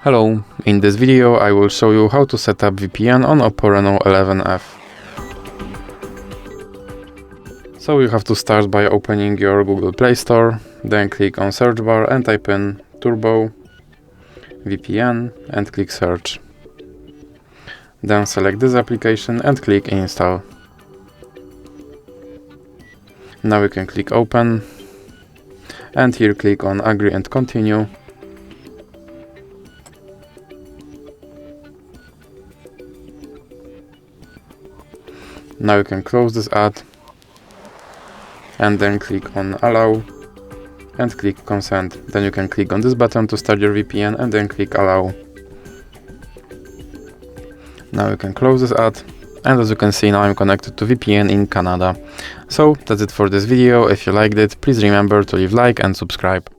Hello, in this video I will show you how to set up VPN on OPPO Reno11 F. So you have to start by opening your Google Play Store, then click on search bar and type in Turbo VPN and click search. Then select this application and click install. Now you can click open and here click on agree and continue. Now you can close this ad and then click on allow and click consent. Then you can click on this button to start your VPN and then click allow. Now you can close this ad, and as you can see, now I'm connected to VPN in Canada. So that's it for this video. If you liked it, please remember to leave like and subscribe.